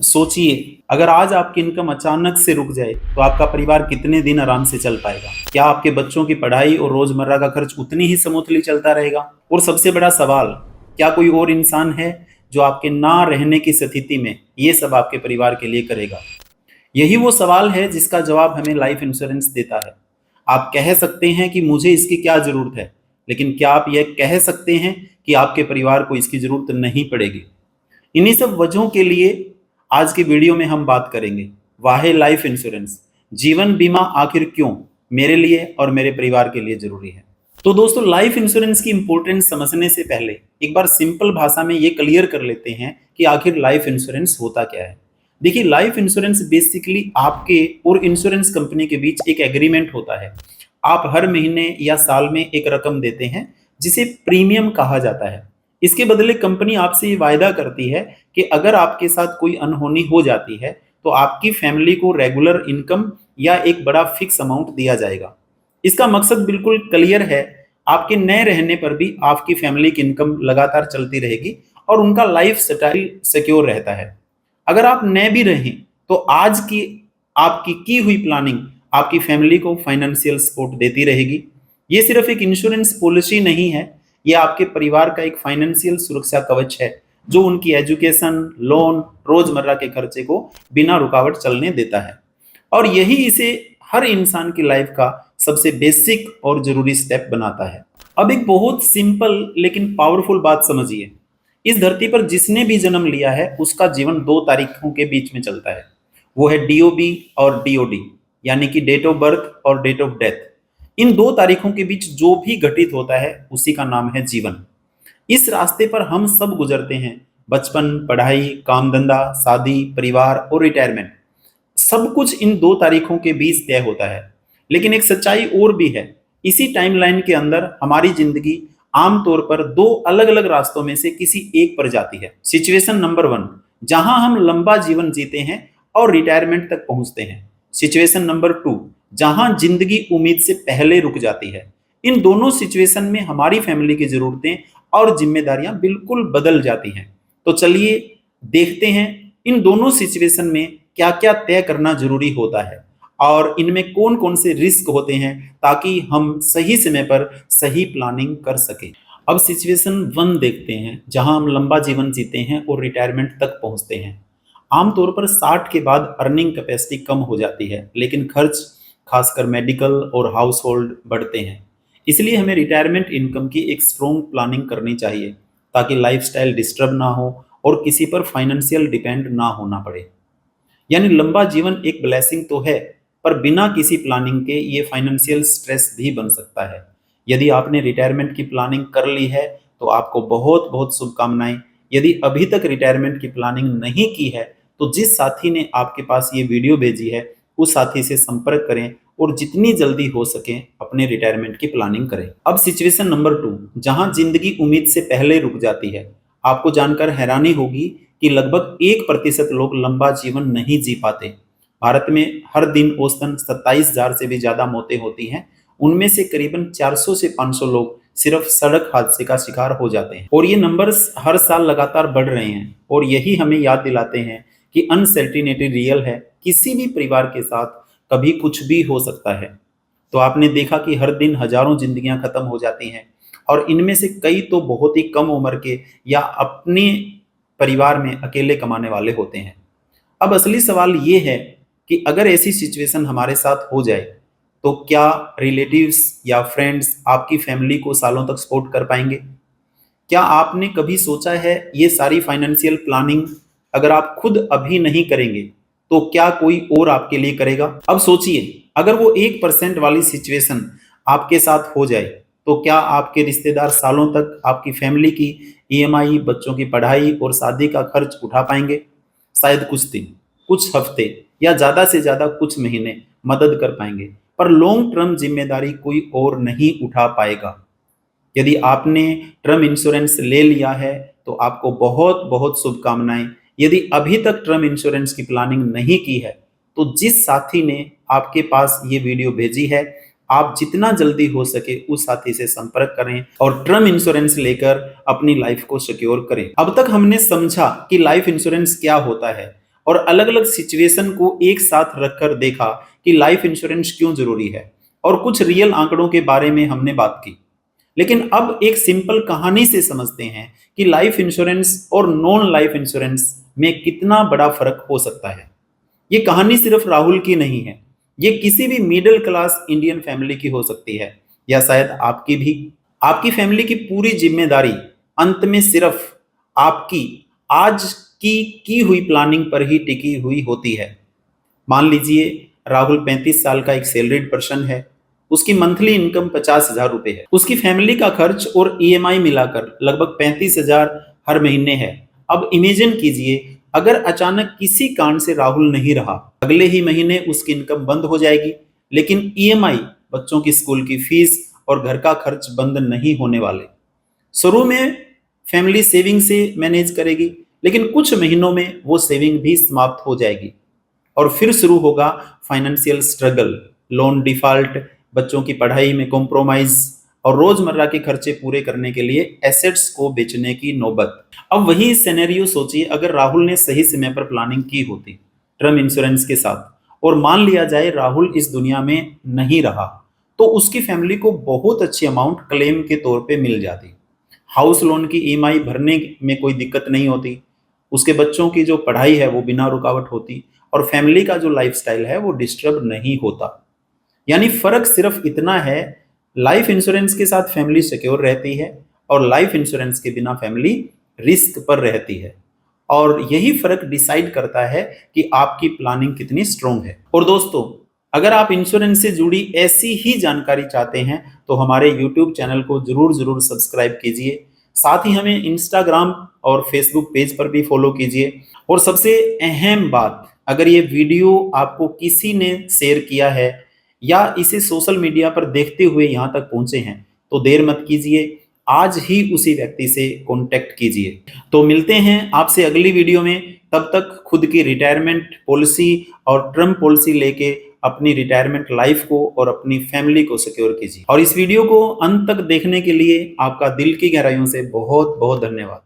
सोचिए, अगर आज आपकी इनकम अचानक से रुक जाए तो आपका परिवार कितने दिन आराम से चल पाएगा? क्या आपके बच्चों की पढ़ाई और रोजमर्रा का खर्च उतनी ही स्मूथली चलता रहेगा? और सबसे बड़ा सवाल, क्या कोई और इंसान है जो आपके ना रहने की स्थिति में ये सब आपके परिवार के लिए करेगा? यही वो सवाल है जिसका जवाब हमें लाइफ इंश्योरेंस देता है। आप कह सकते हैं कि मुझे इसकी क्या जरूरत है, लेकिन क्या आप यह कह सकते हैं कि आपके परिवार को इसकी जरूरत नहीं पड़ेगी? इन्हीं सब वजहों के लिए आज की वीडियो में हम बात करेंगे। वाह लाइफ इंश्योरेंस, जीवन बीमा आखिर क्यों मेरे लिए और मेरे परिवार के लिए जरूरी है। तो दोस्तों, लाइफ इंश्योरेंस की इंपॉर्टेंस समझने से पहले एक बार सिंपल भाषा में ये क्लियर कर लेते हैं कि आखिर लाइफ इंश्योरेंस होता क्या है। देखिए, लाइफ इंश्योरेंस बेसिकली आपके और इंश्योरेंस कंपनी के बीच एक एग्रीमेंट होता है। आप हर महीने या साल में एक रकम देते हैं जिसे प्रीमियम कहा जाता है। इसके बदले कंपनी आपसे ये वायदा करती है कि अगर आपके साथ कोई अनहोनी हो जाती है तो आपकी फैमिली को रेगुलर इनकम या एक बड़ा फिक्स अमाउंट दिया जाएगा। इसका मकसद बिल्कुल क्लियर है, आपके न रहने पर भी आपकी फैमिली की इनकम लगातार चलती रहेगी और उनका लाइफ स्टाइल सिक्योर रहता है। अगर आप न भी रहें तो आज की आपकी की हुई प्लानिंग आपकी फैमिली को फाइनेंशियल सपोर्ट देती रहेगी। ये सिर्फ एक इंश्योरेंस पॉलिसी नहीं है, ये आपके परिवार का एक फाइनेंशियल सुरक्षा कवच है जो उनकी एजुकेशन, लोन, रोजमर्रा के खर्चे को बिना रुकावट चलने देता है। और यही इसे हर इंसान की लाइफ का सबसे बेसिक और जरूरी स्टेप बनाता है। अब एक बहुत सिंपल लेकिन पावरफुल बात समझिए, इस धरती पर जिसने भी जन्म लिया है उसका जीवन दो तारीखों के बीच में चलता है। वो है डीओबी और डीओडी, यानी कि डेट ऑफ बर्थ और डेट ऑफ डेथ। इन दो तारीखों के बीच जो भी घटित होता है उसी का नाम है जीवन। इस रास्ते पर हम सब गुजरते हैं। बचपन, पढ़ाई, काम धंधा, शादी, परिवार और रिटायरमेंट, सब कुछ इन दो तारीखों के बीच तय होता है। लेकिन एक सच्चाई और भी है, इसी टाइमलाइन के अंदर हमारी जिंदगी आमतौर पर दो अलग अलग रास्तों में से किसी एक पर जाती है। सिचुएशन नंबर 1, जहां हम लंबा जीवन जीते हैं और रिटायरमेंट तक पहुंचते हैं। सिचुएशन नंबर 2, जहां जिंदगी उम्मीद से पहले रुक जाती है। इन दोनों सिचुएशन में हमारी फैमिली की जरूरतें और जिम्मेदारियां बिल्कुल बदल जाती हैं। तो चलिए देखते हैं इन दोनों सिचुएशन में क्या क्या तय करना जरूरी होता है और इनमें कौन कौन से रिस्क होते हैं, ताकि हम सही समय पर सही प्लानिंग कर सकें। अब सिचुएशन 1 देखते हैं, जहां हम लंबा जीवन जीते हैं और रिटायरमेंट तक पहुंचते हैं। आमतौर पर 60 के बाद अर्निंग कैपेसिटी कम हो जाती है, लेकिन खर्च, खासकर मेडिकल और हाउस होल्ड, बढ़ते हैं। इसलिए हमें रिटायरमेंट इनकम की एक स्ट्रॉन्ग प्लानिंग करनी चाहिए ताकि लाइफस्टाइल डिस्टर्ब ना हो और किसी पर फाइनेंशियल डिपेंड ना होना पड़े। यानी लंबा जीवन एक ब्लेसिंग तो है, पर बिना किसी प्लानिंग के ये फाइनेंशियल स्ट्रेस भी बन सकता है। यदि आपने रिटायरमेंट की प्लानिंग कर ली है तो आपको बहुत बहुत शुभकामनाएं। यदि अभी तक रिटायरमेंट की प्लानिंग नहीं की है तो जिस साथी ने आपके पास ये वीडियो भेजी है उस साथी से संपर्क करें और जितनी जल्दी हो सके अपने रिटायरमेंट की प्लानिंग करें। अब सिचुएशन नंबर 2, जहां जिंदगी उम्मीद से पहले रुक जाती है। आपको जानकर हैरानी होगी कि लगभग 1% लोग लंबा जीवन नहीं जी पाते। भारत में हर दिन औसतन 27,000 से भी ज्यादा मौतें होती हैं। उनमें से करीबन 400 से 500 लोग सिर्फ सड़क हादसे का शिकार हो जाते हैं और ये नंबर्स हर साल लगातार बढ़ रहे हैं। और यही हमें याद दिलाते हैं कि अनसर्टिनिटी रियल है, किसी भी परिवार के साथ कभी कुछ भी हो सकता है। तो आपने देखा कि हर दिन हजारों जिंदगियां खत्म हो जाती हैं और इनमें से कई तो बहुत ही कम उम्र के या अपने परिवार में अकेले कमाने वाले होते हैं। अब असली सवाल ये है कि अगर ऐसी सिचुएशन हमारे साथ हो जाए तो क्या रिलेटिव्स या फ्रेंड्स आपकी फैमिली को सालों तक सपोर्ट कर पाएंगे? क्या आपने कभी सोचा है ये सारी फाइनेंशियल प्लानिंग अगर आप खुद अभी नहीं करेंगे तो क्या कोई और आपके लिए करेगा? अब सोचिए, अगर वो 1% वाली सिचुएशन आपके साथ हो जाए तो क्या आपके रिश्तेदार सालों तक आपकी फैमिली की ईएमआई, बच्चों की पढ़ाई और शादी का खर्च उठा पाएंगे? शायद कुछ दिन, कुछ हफ्ते या ज्यादा से ज्यादा कुछ महीने मदद कर पाएंगे, पर लॉन्ग टर्म जिम्मेदारी कोई और नहीं उठा पाएगा। यदि आपने टर्म इंश्योरेंस ले लिया है तो आपको बहुत बहुत शुभकामनाएं। यदि अभी तक टर्म इंश्योरेंस की प्लानिंग नहीं की है तो जिस साथी ने आपके पास ये वीडियो भेजी है, आप जितना जल्दी हो सके उस साथी से संपर्क करें और टर्म इंश्योरेंस लेकर अपनी लाइफ को सिक्योर करें। अब तक हमने समझा कि लाइफ इंश्योरेंस क्या होता है। और अलग अलग सिचुएशन को एक साथ रखकर देखा कि लाइफ इंश्योरेंस क्यों जरूरी है, और कुछ रियल आंकड़ों के बारे में हमने बात की। लेकिन अब एक सिंपल कहानी से समझते हैं कि लाइफ इंश्योरेंस और नॉन लाइफ इंश्योरेंस में कितना बड़ा फर्क हो सकता है। ये कहानी सिर्फ राहुल की नहीं है, ये किसी भी मिडिल क्लास इंडियन फैमिली की हो सकती है, या शायद आपकी भी। आपकी फैमिली की पूरी जिम्मेदारी अंत में सिर्फ आपकी आज की हुई प्लानिंग पर ही टिकी हुई होती है। मान लीजिए राहुल 35 साल का एक सैलरीड पर्सन है, उसकी मंथली इनकम 50,000 रुपए है, उसकी फैमिली का खर्च और ईएमआई मिलाकर लगभग 35,000 हर महीने है। अब इमेजिन कीजिए, अगर अचानक किसी कारण से राहुल नहीं रहा, अगले ही महीने उसकी इनकम बंद हो जाएगी, लेकिन ईएमआई, बच्चों की स्कूल की फीस और घर का खर्च बंद नहीं होने वाले। शुरू में फैमिली सेविंग से मैनेज करेगी, लेकिन कुछ महीनों में वो सेविंग भी समाप्त हो जाएगी और फिर शुरू होगा फाइनेंशियल स्ट्रगल, लोन डिफॉल्ट, बच्चों की पढ़ाई में कॉम्प्रोमाइज और रोजमर्रा के खर्चे पूरे करने के लिए एसेट्स को बेचने की नौबत। अब वही सिनेरियो सोचिए, अगर राहुल ने सही समय पर प्लानिंग की होती टर्म इंश्योरेंस के साथ, और मान लिया जाए राहुल इस दुनिया में नहीं रहा, तो उसकी फैमिली को बहुत अच्छी अमाउंट क्लेम के तौर पे मिल जाती। हाउस लोन की ईएमआई भरने में कोई दिक्कत नहीं होती, उसके बच्चों की जो पढ़ाई है वो बिना रुकावट होती, और फैमिली का जो लाइफस्टाइल है वो डिस्टर्ब नहीं होता। यानी फर्क सिर्फ इतना है, लाइफ इंश्योरेंस के साथ फैमिली सिक्योर रहती है और लाइफ इंश्योरेंस के बिना फैमिली रिस्क पर रहती है। और यही फर्क डिसाइड करता है कि आपकी प्लानिंग कितनी स्ट्रोंग है। और दोस्तों, अगर आप इंश्योरेंस से जुड़ी ऐसी ही जानकारी चाहते हैं तो हमारे यूट्यूब चैनल को जरूर सब्सक्राइब कीजिए। साथ ही हमें इंस्टाग्राम और फेसबुक पेज पर भी फॉलो कीजिए। और सबसे अहम बात, अगर ये वीडियो आपको किसी ने शेयर किया है या इसे सोशल मीडिया पर देखते हुए यहाँ तक पहुंचे हैं, तो देर मत कीजिए, आज ही उसी व्यक्ति से कांटेक्ट कीजिए। तो मिलते हैं आपसे अगली वीडियो में, तब तक खुद की रिटायरमेंट पॉलिसी और टर्म पॉलिसी लेके अपनी रिटायरमेंट लाइफ को और अपनी फैमिली को सिक्योर कीजिए। और इस वीडियो को अंत तक देखने के लिए आपका दिल की गहराइयों से बहुत बहुत धन्यवाद।